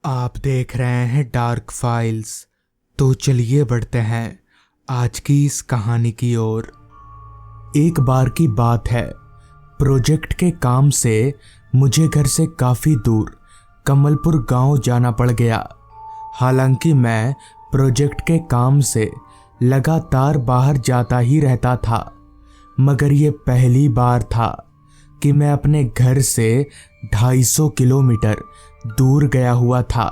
आप देख रहे हैं डार्क फाइल्स। तो चलिए बढ़ते हैं आज की इस कहानी की ओर। एक बार की बात है, प्रोजेक्ट के काम से मुझे घर से काफ़ी दूर कमलपुर गांव जाना पड़ गया। हालांकि मैं प्रोजेक्ट के काम से लगातार बाहर जाता ही रहता था, मगर ये पहली बार था कि मैं अपने घर से 250 किलोमीटर दूर गया हुआ था।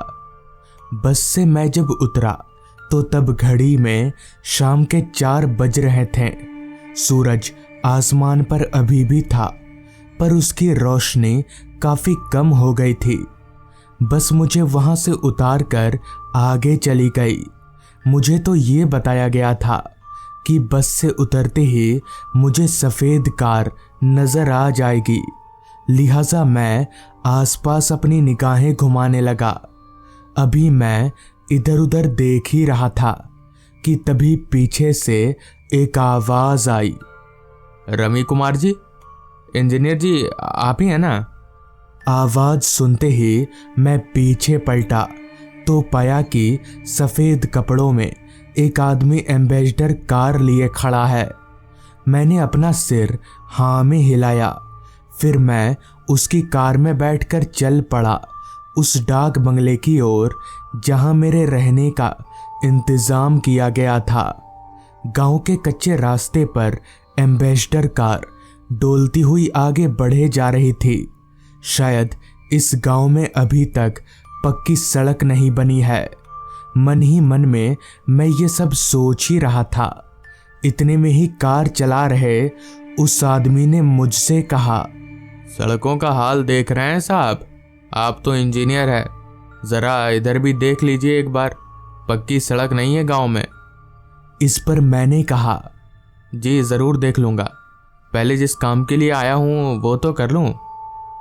बस से मैं जब उतरा तो तब घड़ी में शाम के 4 बज रहे थे। सूरज आसमान पर अभी भी था, पर उसकी रोशनी काफ़ी कम हो गई थी। बस मुझे वहाँ से उतार कर आगे चली गई। मुझे तो ये बताया गया था कि बस से उतरते ही मुझे सफ़ेद कार नज़र आ जाएगी, लिहाजा मैं आसपास अपनी निगाहें घुमाने लगा। अभी मैं इधर उधर देख ही रहा था कि तभी पीछे से एक आवाज़ आई। रवि कुमार जी, इंजीनियर जी, आप ही हैं ना? आवाज़ सुनते ही मैं पीछे पलटा तो पाया कि सफ़ेद कपड़ों में एक आदमी एम्बेसडर कार लिए खड़ा है। मैंने अपना सिर हाँ में हिलाया, फिर मैं उसकी कार में बैठकर चल पड़ा उस डाक बंगले की ओर जहां मेरे रहने का इंतज़ाम किया गया था। गांव के कच्चे रास्ते पर एम्बेसडर कार डोलती हुई आगे बढ़े जा रही थी। शायद इस गांव में अभी तक पक्की सड़क नहीं बनी है। मन ही मन में मैं ये सब सोच ही रहा था। इतने में ही कार चला रहे उस आदमी ने मुझसे कहा, सड़कों का हाल देख रहे हैं साहब? आप तो इंजीनियर हैं, ज़रा इधर भी देख लीजिए एक बार, पक्की सड़क नहीं है गांव में। इस पर मैंने कहा, जी ज़रूर देख लूँगा, पहले जिस काम के लिए आया हूँ वो तो कर लूँ।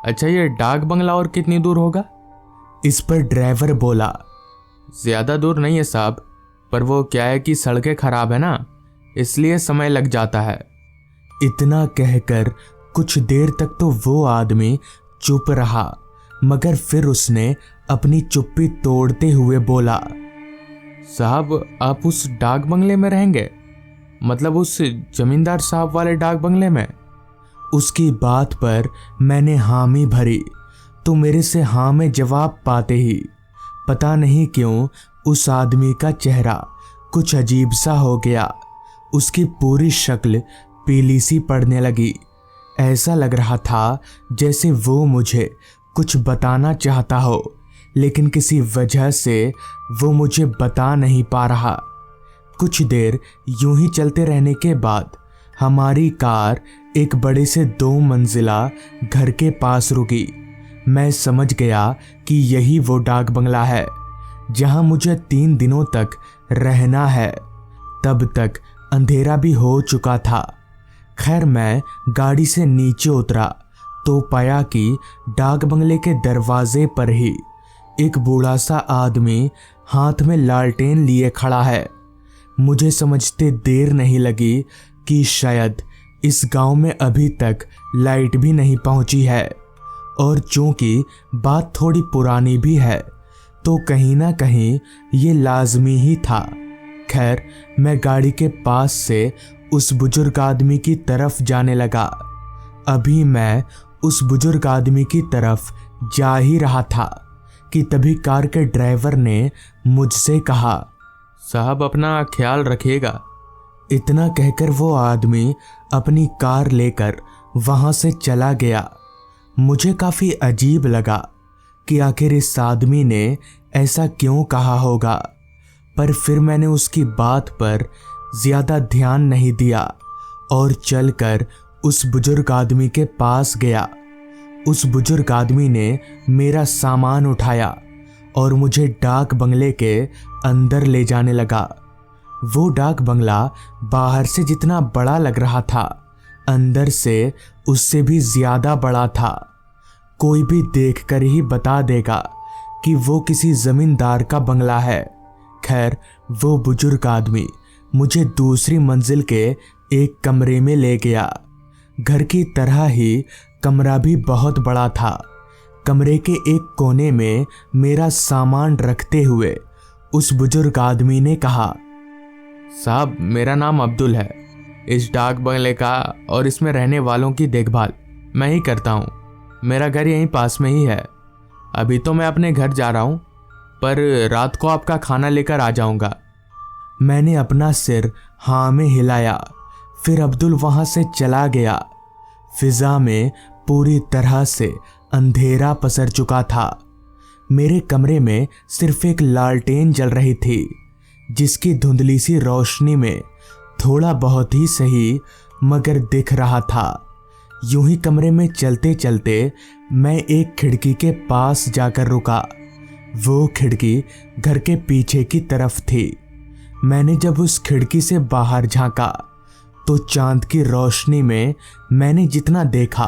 अच्छा, ये डाक बंगला और कितनी दूर होगा? इस पर ड्राइवर बोला, ज़्यादा दूर नहीं है साहब, पर वो क्या है कि सड़कें ख़राब है ना, इसलिए समय लग जाता है। इतना कहकर कुछ देर तक तो वो आदमी चुप रहा, मगर फिर उसने अपनी चुप्पी तोड़ते हुए बोला, साहब आप उस डाक बंगले में रहेंगे? मतलब उस जमींदार साहब वाले डाक बंगले में? उसकी बात पर मैंने हामी भरी तो मेरे से हाँ में जवाब पाते ही पता नहीं क्यों उस आदमी का चेहरा कुछ अजीब सा हो गया। उसकी पूरी शक्ल पीली सी पड़ने लगी। ऐसा लग रहा था जैसे वो मुझे कुछ बताना चाहता हो, लेकिन किसी वजह से वो मुझे बता नहीं पा रहा। कुछ देर यूं ही चलते रहने के बाद हमारी कार एक बड़े से 2 मंजिला घर के पास रुकी। मैं समझ गया कि यही वो डाक बंगला है जहां मुझे 3 दिनों तक रहना है। तब तक अंधेरा भी हो चुका था। खैर, मैं गाड़ी से नीचे उतरा तो पाया कि डाक बंगले के दरवाजे पर ही एक बूढ़ा सा आदमी हाथ में लालटेन लिए खड़ा है। मुझे समझते देर नहीं लगी कि शायद इस गांव में अभी तक लाइट भी नहीं पहुंची है, और चूंकि बात थोड़ी पुरानी भी है तो कहीं ना कहीं ये लाजमी ही था। खैर, मैं गाड़ी के पास से उस बुजुर्ग आदमी की तरफ जाने लगा। अभी मैं उस बुजुर्ग आदमी की तरफ जा ही रहा था कि तभी कार के ड्राइवर ने मुझसे कहा, साहब अपना ख्याल रखिएगा। इतना कहकर वो आदमी अपनी कार लेकर वहां से चला गया। मुझे काफ़ी अजीब लगा कि आखिर इस आदमी ने ऐसा क्यों कहा होगा, पर फिर मैंने उसकी बात पर ज़्यादा ध्यान नहीं दिया और चलकर उस बुजुर्ग आदमी के पास गया। उस बुजुर्ग आदमी ने मेरा सामान उठाया और मुझे डाक बंगले के अंदर ले जाने लगा। वो डाक बंगला बाहर से जितना बड़ा लग रहा था, अंदर से उससे भी ज़्यादा बड़ा था। कोई भी देखकर ही बता देगा कि वो किसी ज़मींदार का बंगला है। खैर, वो बुजुर्ग आदमी मुझे दूसरी मंजिल के एक कमरे में ले गया। घर की तरह ही कमरा भी बहुत बड़ा था। कमरे के एक कोने में मेरा सामान रखते हुए उस बुजुर्ग आदमी ने कहा, साहब मेरा नाम अब्दुल है। इस डाक बंगले का और इसमें रहने वालों की देखभाल मैं ही करता हूँ। मेरा घर यहीं पास में ही है। अभी तो मैं अपने घर जा रहा हूँ, पर रात को आपका खाना लेकर आ जाऊँगा। मैंने अपना सिर हाँ में हिलाया। फिर अब्दुल वहां से चला गया। फिजा में पूरी तरह से अंधेरा पसर चुका था। मेरे कमरे में सिर्फ एक लालटेन जल रही थी, जिसकी धुंधली सी रोशनी में थोड़ा बहुत ही सही मगर दिख रहा था। यूं ही कमरे में चलते चलते मैं एक खिड़की के पास जाकर रुका। वो खिड़की घर के पीछे की तरफ थी। मैंने जब उस खिड़की से बाहर झांका तो चांद की रोशनी में मैंने जितना देखा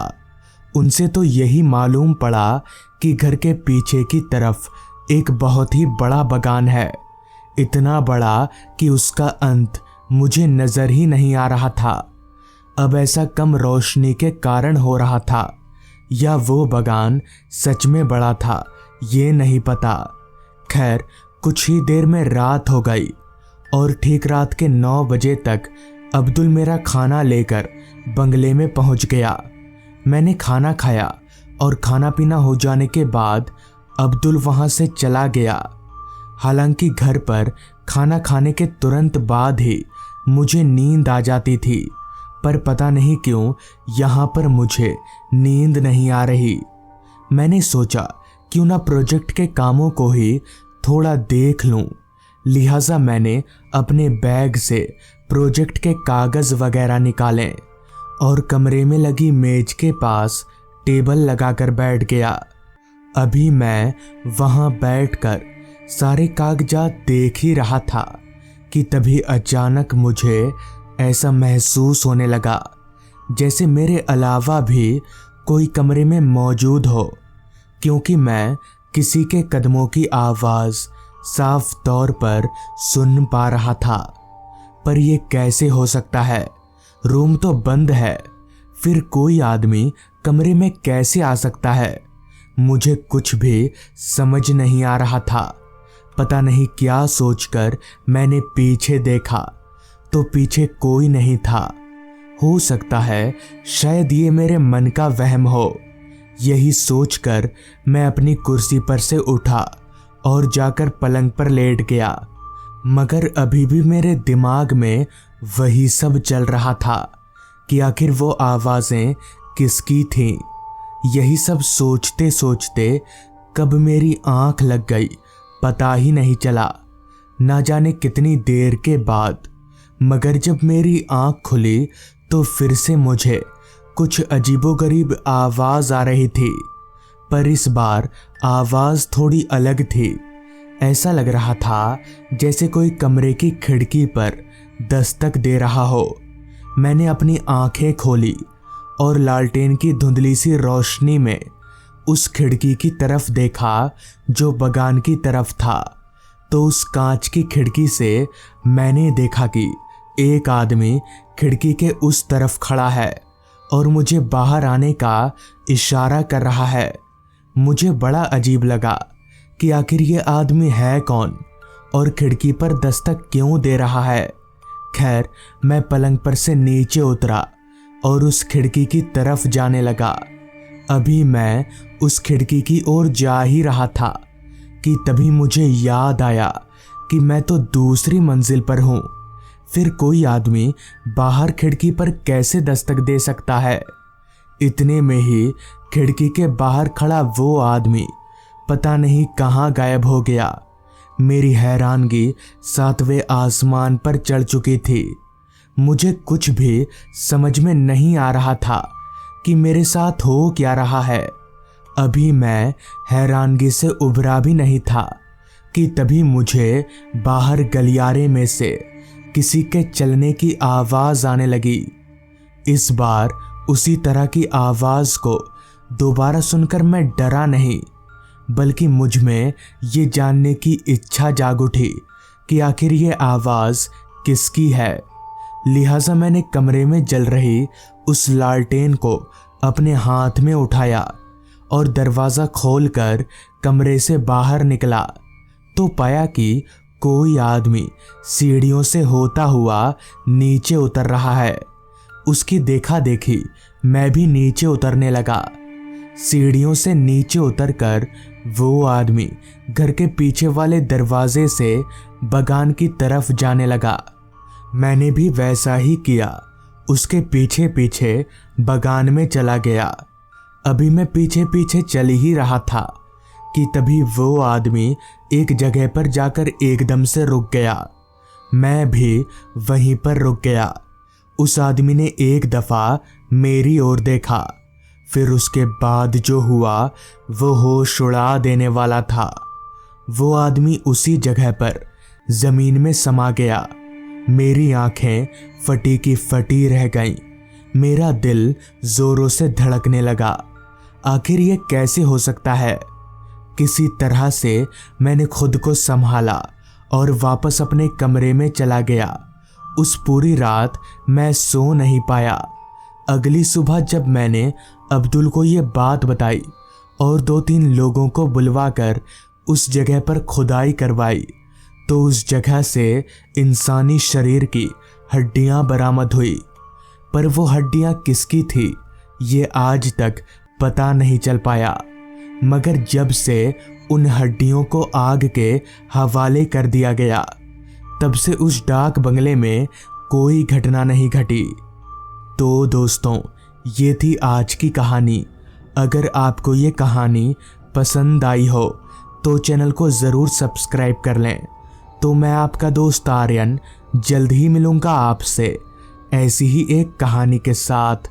उनसे तो यही मालूम पड़ा कि घर के पीछे की तरफ एक बहुत ही बड़ा बगान है। इतना बड़ा कि उसका अंत मुझे नजर ही नहीं आ रहा था। अब ऐसा कम रोशनी के कारण हो रहा था या वो बगान सच में बड़ा था, ये नहीं पता। खैर, कुछ ही देर में रात हो गई और ठीक रात के 9 बजे तक अब्दुल मेरा खाना लेकर बंगले में पहुंच गया। मैंने खाना खाया और खाना पीना हो जाने के बाद अब्दुल वहां से चला गया। हालांकि घर पर खाना खाने के तुरंत बाद ही मुझे नींद आ जाती थी, पर पता नहीं क्यों यहाँ पर मुझे नींद नहीं आ रही। मैंने सोचा क्यों ना प्रोजेक्ट के कामों को ही थोड़ा देख लूं। लिहाजा मैंने अपने बैग से प्रोजेक्ट के कागज वगैरह निकाले और कमरे में लगी मेज के पास टेबल लगाकर बैठ गया। अभी मैं वहां बैठकर सारे कागजात देख ही रहा था कि तभी अचानक मुझे ऐसा महसूस होने लगा जैसे मेरे अलावा भी कोई कमरे में मौजूद हो, क्योंकि मैं किसी के कदमों की आवाज़ साफ तौर पर सुन पा रहा था। पर यह कैसे हो सकता है? रूम तो बंद है, फिर कोई आदमी कमरे में कैसे आ सकता है? मुझे कुछ भी समझ नहीं आ रहा था। पता नहीं क्या सोचकर मैंने पीछे देखा तो पीछे कोई नहीं था। हो सकता है शायद ये मेरे मन का वहम हो। यही सोचकर मैं अपनी कुर्सी पर से उठा और जाकर पलंग पर लेट गया, मगर अभी भी मेरे दिमाग में वही सब चल रहा था कि आखिर वो आवाज़ें किसकी थीं। यही सब सोचते सोचते कब मेरी आंख लग गई पता ही नहीं चला। ना जाने कितनी देर के बाद, मगर जब मेरी आंख खुली तो फिर से मुझे कुछ अजीबोगरीब आवाज़ आ रही थी, पर इस बार आवाज़ थोड़ी अलग थी। ऐसा लग रहा था जैसे कोई कमरे की खिड़की पर दस्तक दे रहा हो। मैंने अपनी आंखें खोली और लालटेन की धुंधली सी रोशनी में उस खिड़की की तरफ देखा जो बगान की तरफ था। तो उस कांच की खिड़की से मैंने देखा कि एक आदमी खिड़की के उस तरफ खड़ा है और मुझे बाहर आने का इशारा कर रहा है। मुझे बड़ा अजीब लगा कि आखिर ये आदमी है कौन और खिड़की पर दस्तक क्यों दे रहा है। खैर, मैं पलंग पर से नीचे उतरा और उस खिड़की की तरफ जाने लगा। अभी मैं उस खिड़की की ओर जा ही रहा था कि तभी मुझे याद आया कि मैं तो दूसरी मंजिल पर हूँ। फिर कोई आदमी बाहर खिड़की पर कैसे दस्तक दे सकता है? इतने में ही खिड़की के बाहर खड़ा वो आदमी पता नहीं कहाँ गायब हो गया। मेरी हैरानगी 7वें आसमान पर चढ़ चुकी थी। मुझे कुछ भी समझ में नहीं आ रहा था कि मेरे साथ हो क्या रहा है। अभी मैं हैरानगी से उभरा भी नहीं था कि तभी मुझे बाहर गलियारे में से किसी के चलने की आवाज़ आने लगी। इस बार उसी तरह की आवाज़ को दोबारा सुनकर मैं डरा नहीं, बल्कि मुझ में ये जानने की इच्छा जाग उठी कि आखिर ये आवाज़ किसकी है। लिहाजा मैंने कमरे में जल रही उस लालटेन को अपने हाथ में उठाया और दरवाज़ा खोलकर कमरे से बाहर निकला तो पाया कि कोई आदमी सीढ़ियों से होता हुआ नीचे उतर रहा है। उसकी देखा देखी मैं भी नीचे उतरने लगा। सीढ़ियों से नीचे उतरकर वो आदमी घर के पीछे वाले दरवाजे से बगान की तरफ जाने लगा। मैंने भी वैसा ही किया, उसके पीछे पीछे बगान में चला गया। अभी मैं पीछे पीछे चल ही रहा था कि तभी वो आदमी एक जगह पर जाकर एकदम से रुक गया। मैं भी वहीं पर रुक गया। उस आदमी ने एक दफ़ा मेरी ओर देखा, फिर उसके बाद जो हुआ वो होश उड़ा देने वाला था। वो आदमी उसी जगह पर ज़मीन में समा गया। मेरी आंखें फटी की फटी रह गईं। मेरा दिल ज़ोरों से धड़कने लगा। आखिर ये कैसे हो सकता है? किसी तरह से मैंने खुद को संभाला और वापस अपने कमरे में चला गया। उस पूरी रात मैं सो नहीं पाया। अगली सुबह जब मैंने अब्दुल को ये बात बताई और 2-3 लोगों को बुलवाकर उस जगह पर खुदाई करवाई तो उस जगह से इंसानी शरीर की हड्डियां बरामद हुई। पर वो हड्डियां किसकी थी ये आज तक पता नहीं चल पाया। मगर जब से उन हड्डियों को आग के हवाले कर दिया गया तब से उस डाक बंगले में कोई घटना नहीं घटी। तो दोस्तों, ये थी आज की कहानी। अगर आपको ये कहानी पसंद आई हो तो चैनल को ज़रूर सब्सक्राइब कर लें। तो मैं आपका दोस्त आर्यन जल्द ही मिलूँगा आपसे ऐसी ही एक कहानी के साथ।